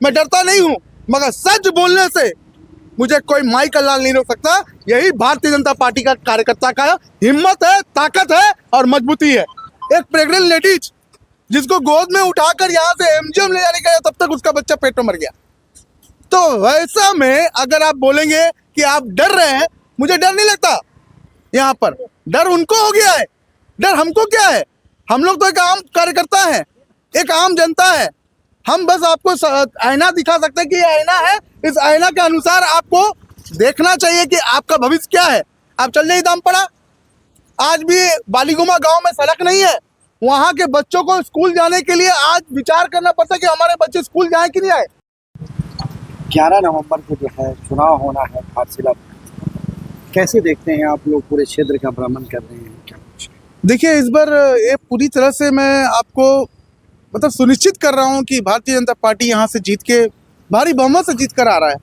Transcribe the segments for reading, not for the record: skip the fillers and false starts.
मैं डरता नहीं हूँ, मगर सच बोलने से मुझे कोई माई का लाल नहीं रोक सकता। यही भारतीय जनता पार्टी का कार्यकर्ता का हिम्मत है, ताकत है और मजबूती है। एक प्रेग्नेंट लेडीज जिसको गोद में उठाकर यहाँ से एमजीएम ले जाने का, तब तक उसका बच्चा पेट में मर गया। तो वैसा में अगर आप बोलेंगे कि आप डर रहे हैं, मुझे डर नहीं लगता। यहाँ पर डर उनको हो गया है, डर हमको क्या है? हम लोग तो एक आम कार्यकर्ता हैं, एक आम जनता है। हम बस आपको आईना दिखा सकते हैं कि ये आईना है, इस आईना के अनुसार आपको देखना चाहिए कि आपका भविष्य क्या है। आप चलने ही दाम पड़ा। आज भी बालीगुमा गांव में सड़क नहीं है, वहां के बच्चों को स्कूल जाने के लिए आज विचार करना पड़ता है कि हमारे बच्चे स्कूल जाए कि नहीं आए। 11 नवंबर को जो है चुनाव होना है घाटशिला। कैसे देखते हैं आप लोग? पूरे क्षेत्र का भ्रमण कर रहे हैं, क्या कुछ? देखिए, इस बार ये पूरी तरह से मैं आपको मतलब सुनिश्चित कर रहा हूँ कि भारतीय जनता पार्टी यहाँ से जीत के भारी बहुमत से जीत कर आ रहा है।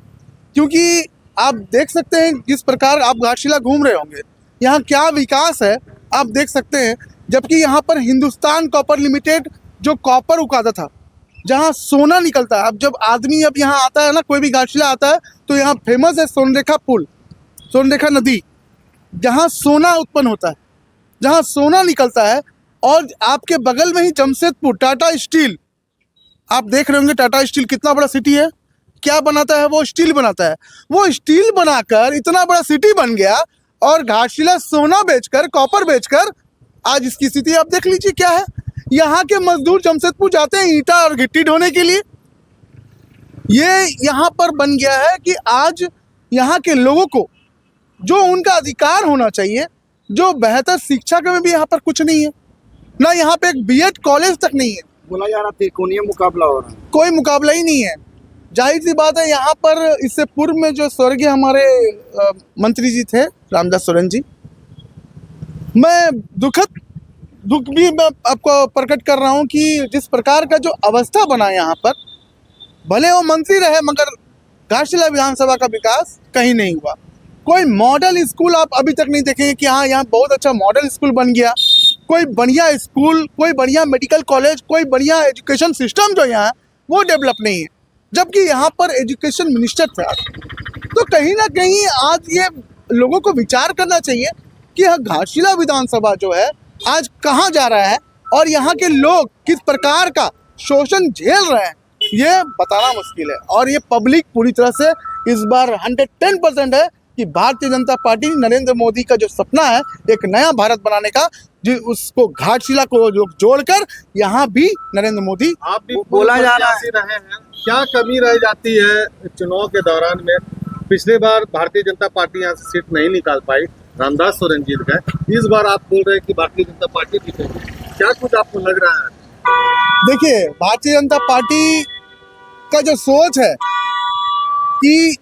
क्योंकि आप देख सकते हैं जिस प्रकार आप घाटशिला घूम रहे होंगे, यहाँ क्या विकास है आप देख सकते हैं। जबकि यहाँ पर हिंदुस्तान कॉपर लिमिटेड जो कॉपर उगाता था, जहाँ सोना निकलता है, अब जब आदमी अब यहाँ आता है ना, कोई भी घाटशिला आता है तो यहाँ फेमस है सोनरेखा पुल, सोनरेखा नदी, जहाँ सोना उत्पन्न होता है, जहाँ सोना निकलता है। और आपके बगल में ही जमशेदपुर टाटा स्टील, आप देख रहे होंगे टाटा स्टील कितना बड़ा सिटी है। क्या बनाता है? वो स्टील बनाता है। वो स्टील बनाकर इतना बड़ा सिटी बन गया और घाटशिला सोना बेचकर, कॉपर बेचकर आज इसकी स्थिति आप देख लीजिए क्या है। यहाँ के मजदूर जमशेदपुर जाते हैं ईंटा और गिट्टी ढोने के लिए। ये यहाँ पर बन गया है कि आज यहाँ के लोगों को जो उनका अधिकार होना चाहिए, जो बेहतर शिक्षा में भी यहाँ पर कुछ नहीं है ना। यहाँ पे एक बीएड कॉलेज तक नहीं है। बोला जा रहा त्रिकोणीय मुकाबला हो रहा है। कोई मुकाबला ही नहीं है। जाहिर सी बात है, यहाँ पर इससे पूर्व में जो स्वर्गीय हमारे मंत्री जी थे, रामदास सोरेन जी, मैं दुख भी मैं आपको प्रकट कर रहा हूँ कि जिस प्रकार का जो अवस्था बना यहाँ पर, भले वो मंत्री रहे मगर घाटशिला विधानसभा का विकास कहीं नहीं हुआ। कोई मॉडल स्कूल आप अभी तक नहीं देखेंगे कि हाँ यहाँ बहुत अच्छा मॉडल स्कूल बन गया। कोई बढ़िया स्कूल, कोई बढ़िया मेडिकल कॉलेज, कोई बढ़िया एजुकेशन सिस्टम जो यहाँ है वो डेवलप नहीं है। जबकि यहाँ पर एजुकेशन मिनिस्टर थे। तो कहीं ना कहीं आज ये लोगों को विचार करना चाहिए कि यह घाटशिला विधानसभा जो है आज कहाँ जा रहा है और यहाँ के लोग किस प्रकार का शोषण झेल रहे हैं, ये बताना मुश्किल है। और ये पब्लिक पूरी तरह से इस बार 110% है कि भारतीय जनता पार्टी, नरेंद्र मोदी का जो सपना है एक नया भारत बनाने का, जो उसको घाटशिला को जोड़कर यहाँ भी नरेंद्र मोदी आप भी बोला जा रहा रहे हैं। क्या कमी रह जाती है चुनाव के दौरान में? पिछले बार भारतीय जनता पार्टी यहाँ से सीट नहीं निकाल पाई, रामदास सोरेन जीत गए। इस बार आप बोल रहे हैं कि भारतीय जनता पार्टी जीतेगी, क्या कुछ आपको लग रहा है? देखिए, भारतीय जनता पार्टी का जो सोच है कि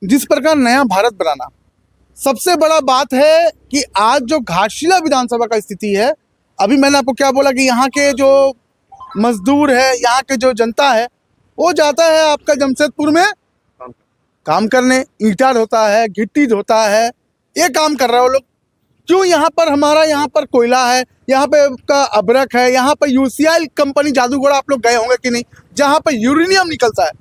जिस प्रकार नया भारत बनाना, सबसे बड़ा बात है कि आज जो घाटशिला विधानसभा का स्थिति है, अभी मैंने आपको क्या बोला कि यहाँ के जो मजदूर है, यहाँ के जो जनता है, वो जाता है आपका जमशेदपुर में काम करने, ईंटा ढोता है, गिट्टी ढोता है, ये काम कर रहा है वो लोग। क्यों? यहाँ पर हमारा यहाँ पर कोयला है, यहाँ पे का अभ्रक है, यहाँ पर यूसीएल कंपनी जादूगढ़ आप लोग गए होंगे कि नहीं, जहाँ पर यूरेनियम निकलता है।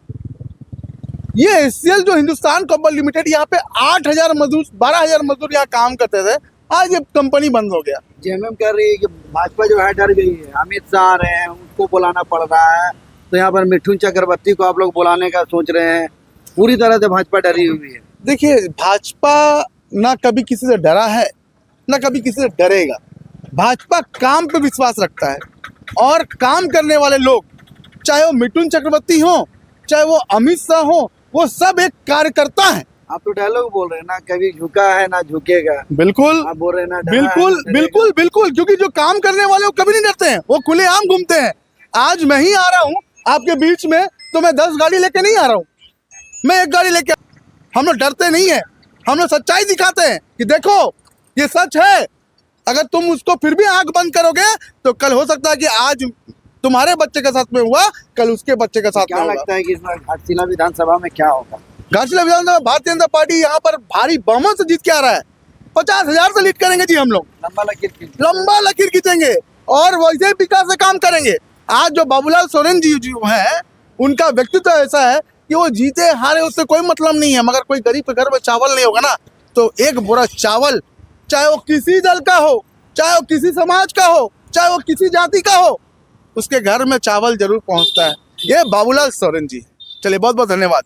ये एचसीएल जो हिंदुस्तान कॉपर लिमिटेड, यहाँ पे 8,000 मजदूर, 12,000 मजदूर यहाँ काम करते थे, आज ये कंपनी बंद हो गया। जेएमएम कह रही है कि भाजपा जो है डर गई है, अमित शाह आ रहे हैं, उनको बुलाना पड़ रहा है, तो यहाँ पर मिठुन चक्रवर्ती को आप लोग बुलाने का सोच रहे हैं। पूरी तरह से भाजपा डरी हुई है। देखिए, भाजपा ना कभी किसी से डरा है, ना कभी किसी से डरेगा। भाजपा काम पे विश्वास रखता है और काम करने वाले लोग, चाहे वो मिठुन चक्रवर्ती हो, चाहे वो अमित शाह हो, वो सब एक कार्यकर्ता है। आप तो डायलॉग बोल रहे हैं ना, कभी झुका है ना झुकेगा। बिल्कुल, आप बोल रहे हैं ना, बिल्कुल बिल्कुल बिल्कुल, क्योंकि जो काम करने वाले वो कभी नहीं डरते हैं, वो खुलेआम घूमते हैं। आज मैं ही आ रहा हूँ आपके बीच में, तो मैं 10 गाड़ी लेके नहीं आ रहा हूँ, मैं एक गाड़ी लेके। हम लोग डरते नहीं है, हम लोग सच्चाई दिखाते हैं कि देखो ये सच है। अगर तुम उसको फिर भी आंख बंद करोगे तो कल हो सकता है कि आज तुम्हारे बच्चे के साथ में हुआ, कल उसके बच्चे के साथ में होगा। क्या लगता है कि इस बार घाटशिला विधानसभा में क्या होगा? घाटशिला विधानसभा भारतीय जनता पार्टी यहाँ पर भारी बहुमत से जीत के आ रहा है। 50,000 से लीड करेंगे जी हम लोग, लंबा लकीर खींचेंगे और वैसे विकास से काम करेंगे। आज जो बाबूलाल सोरेन जी जो है, उनका व्यक्तित्व ऐसा है कि वो जीते हारे उससे कोई मतलब नहीं है, मगर कोई गरीब के घर में चावल नहीं होगा ना, तो एक बोरा चावल, चाहे वो किसी दल का हो, चाहे वो किसी समाज का हो, चाहे वो किसी जाति का हो, उसके घर में चावल जरूर पहुंचता है। ये बाबूलाल सोरेन जी। चलिए, बहुत बहुत धन्यवाद।